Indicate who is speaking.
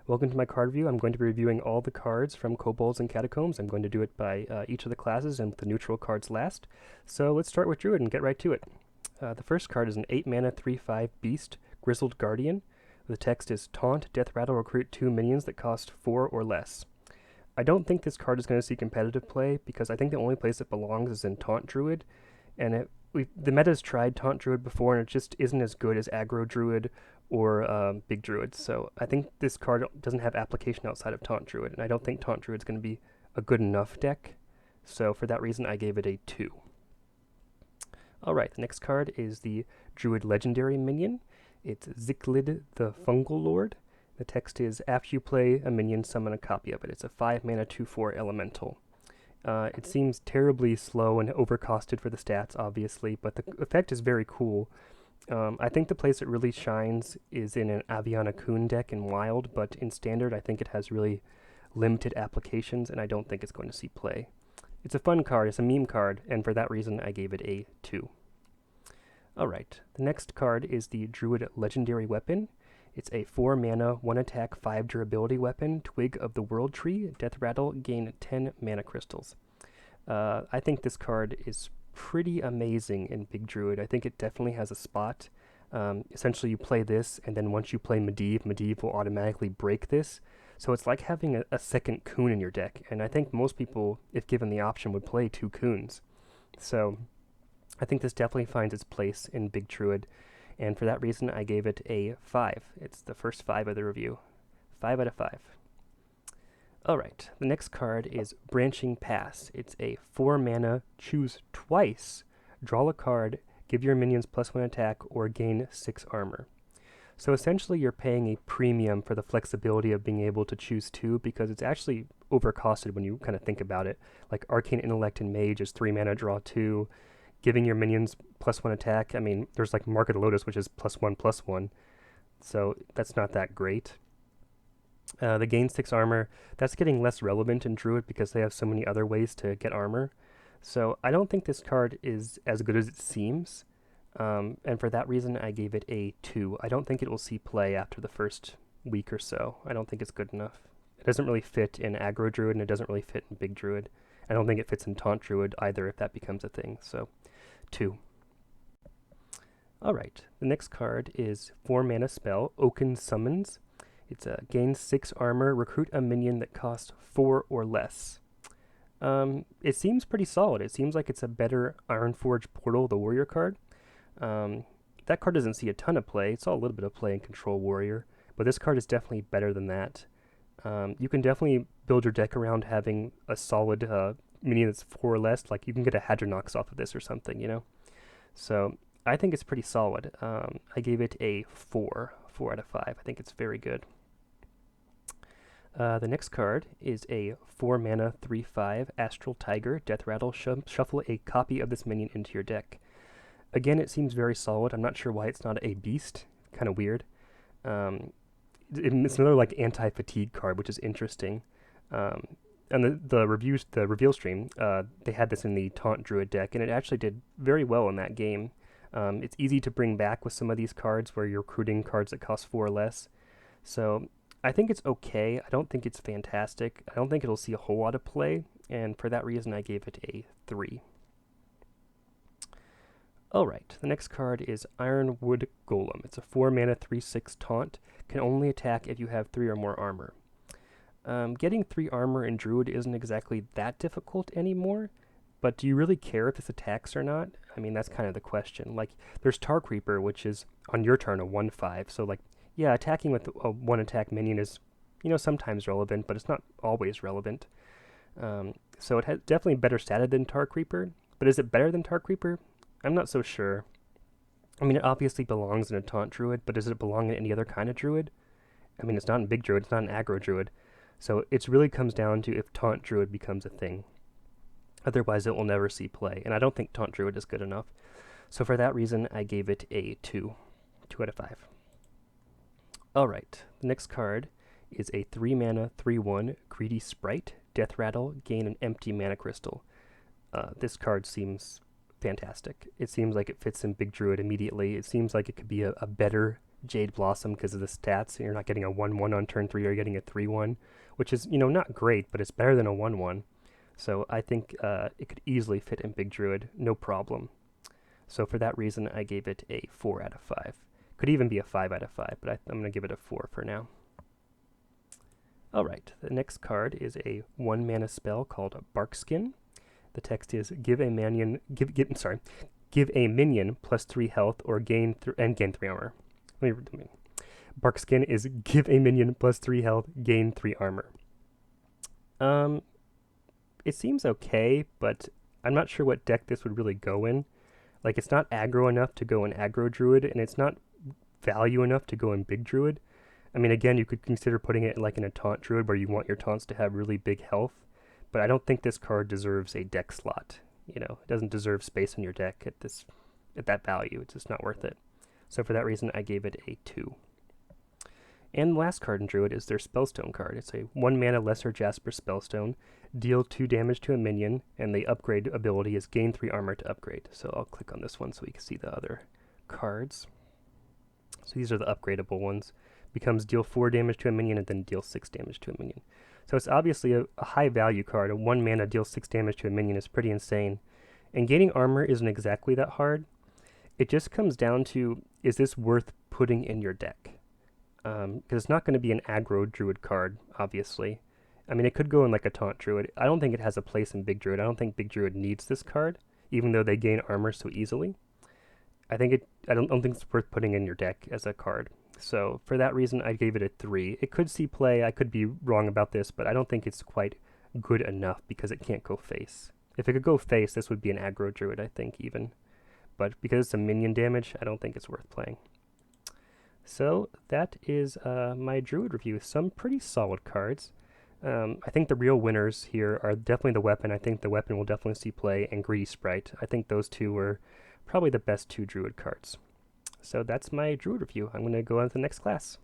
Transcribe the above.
Speaker 1: Welcome to my card review. I'm going to be reviewing all the cards from Kobolds and Catacombs. I'm going to do it by each of the classes and the neutral cards last. So let's start with Druid and get right to it. The first card is an 8 mana 3/5 Beast, Grizzled Guardian. The text is Taunt, Death Rattle, recruit 2 minions that cost 4 or less. I don't think this card is going to see competitive play because I think the only place it belongs is in Taunt Druid, and the meta's tried Taunt Druid before, and it just isn't as good as Aggro Druid or Big Druid. So I think this card doesn't have application outside of Taunt Druid, and I don't think Taunt Druid is going to be a good enough deck. So for that reason, I gave it a 2. Alright, the next card is the Druid Legendary Minion. It's Ziclid the Fungal Lord. The text is, after you play a minion, summon a copy of it. It's a 5 mana 2/4 elemental. It seems terribly slow and overcosted for the stats, obviously, but the effect is very cool. I think the place it really shines is in an Aviana Kun deck in Wild, but in Standard I think it has really limited applications, and I don't think it's going to see play. It's a fun card, it's a meme card, and for that reason I gave it a 2. Alright, the next card is the Druid Legendary Weapon. It's a 4 mana, 1 attack, 5 durability weapon, Twig of the World Tree, Death Rattle, gain 10 mana crystals. I think this card is pretty amazing in Big Druid. I think it definitely has a spot. Essentially you play this, and then once you play Medivh will automatically break this. So it's like having a second Kun in your deck, and I think most people, if given the option, would play 2 Kuns. So I think this definitely finds its place in Big Druid, and for that reason I gave it a 5. It's the first 5 of the review. 5 out of 5. Alright, the next card is Branching Pass. It's a 4 mana, choose twice, draw a card, give your minions +1 attack, or gain 6 armor. So essentially you're paying a premium for the flexibility of being able to choose 2, because it's actually overcosted when you kind of think about it. Like Arcane Intellect and Mage is 3 mana, draw 2. Giving your minions +1 attack, I mean, there's like Mark of the Lotus, which is +1/+1, so that's not that great. The gain 6 armor, that's getting less relevant in Druid because they have so many other ways to get armor. So I don't think this card is as good as it seems, and for that reason I gave it a 2. I don't think it will see play after the first week or so. I don't think it's good enough. It doesn't really fit in Aggro Druid, and it doesn't really fit in Big Druid. I don't think it fits in Taunt Druid either, if that becomes a thing, so 2. Alright, the next card is 4 mana spell, Oaken Summons. It's a gain 6 armor, recruit a minion that costs 4 or less. It seems pretty solid. It seems like it's a better Ironforge Portal, the warrior card. That card doesn't see a ton of play. It saw a little bit of play in Control Warrior, but this card is definitely better than that. You can definitely build your deck around having a solid minion that's 4 or less. Like you can get a Hadronox off of this or something, you know? So I think it's pretty solid. I gave it a 4 out of 5. I think it's very good. The next card is a 4 mana 3/5 Astral Tiger, Death Rattle, shuffle a copy of this minion into your deck. Again, it seems very solid. I'm not sure why it's not a beast. Kind of weird. It's another like anti-fatigue card, which is interesting. And the reveal stream, they had this in the Taunt Druid deck, and it actually did very well in that game. It's easy to bring back with some of these cards where you're recruiting cards that cost 4 or less. So I think it's okay. I don't think it's fantastic. I don't think it'll see a whole lot of play, and for that reason I gave it a 3. Alright, the next card is Ironwood Golem. It's a 4 mana 3/6 taunt, can only attack if you have 3 or more armor. Getting 3 armor in Druid isn't exactly that difficult anymore, but do you really care if this attacks or not? I mean, that's kind of the question. Like, there's Tar Creeper, which is, on your turn, a 1/5, so like, yeah, attacking with a 1 attack minion is, you know, sometimes relevant, but it's not always relevant. So it has definitely better statted than Tar Creeper, but is it better than Tar Creeper? I'm not so sure. I mean, it obviously belongs in a Taunt Druid, but does it belong in any other kind of Druid? I mean, it's not in Big Druid, it's not an Aggro Druid. So it really comes down to if Taunt Druid becomes a thing. Otherwise, it will never see play, and I don't think Taunt Druid is good enough. So for that reason, I gave it a 2. 2 out of 5. Alright, the next card is a 3 mana 3/1 Greedy Sprite, Death Rattle, gain an empty mana crystal. This card seems fantastic. It seems like it fits in Big Druid immediately. It seems like it could be a better Jade Blossom because of the stats. You're not getting a 1/1 on turn 3, you're getting a 3/1, which is, not great, but it's better than a 1/1. So I think it could easily fit in Big Druid, no problem. So for that reason, I gave it a 4 out of 5. Could even be a 5 out of 5, but I'm going to give it a 4 for now. Alright, the next card is a 1-mana spell called Barkskin. The text is give a minion plus 3 health or gain 3 armor. Barkskin is give a minion plus 3 health, gain 3 armor. It seems okay, but I'm not sure what deck this would really go in. Like, it's not aggro enough to go in aggro Druid, and it's not value enough to go in Big Druid. I mean, again, you could consider putting it like in a taunt Druid where you want your taunts to have really big health, but I don't think this card deserves a deck slot. It doesn't deserve space in your deck at that value. It's just not worth it. So for that reason, I gave it a 2. And the last card in Druid is their Spellstone card. It's a 1-mana Lesser Jasper Spellstone. Deal 2 damage to a minion, and the upgrade ability is gain 3 armor to upgrade. So I'll click on this one so we can see the other cards. So these are the upgradable ones. Becomes deal 4 damage to a minion and then deal 6 damage to a minion. So it's obviously a high value card. A 1-mana deal 6 damage to a minion is pretty insane. And gaining armor isn't exactly that hard. It just comes down to, is this worth putting in your deck? Because it's not going to be an aggro Druid card, obviously. I mean, it could go in like a taunt Druid. I don't think it has a place in Big Druid. I don't think Big Druid needs this card, even though they gain armor so easily. I don't think it's worth putting in your deck as a card. So for that reason, I gave it a 3. It could see play. I could be wrong about this, but I don't think it's quite good enough because it can't go face. If it could go face, this would be an aggro Druid, I think, even. But because it's a minion damage, I don't think it's worth playing. So that is my Druid review. Some pretty solid cards. I think the real winners here are definitely the weapon. I think the weapon will definitely see play, and Greedy Sprite. I think those two were probably the best 2 Druid cards. So that's my Druid review. I'm going to go on to the next class.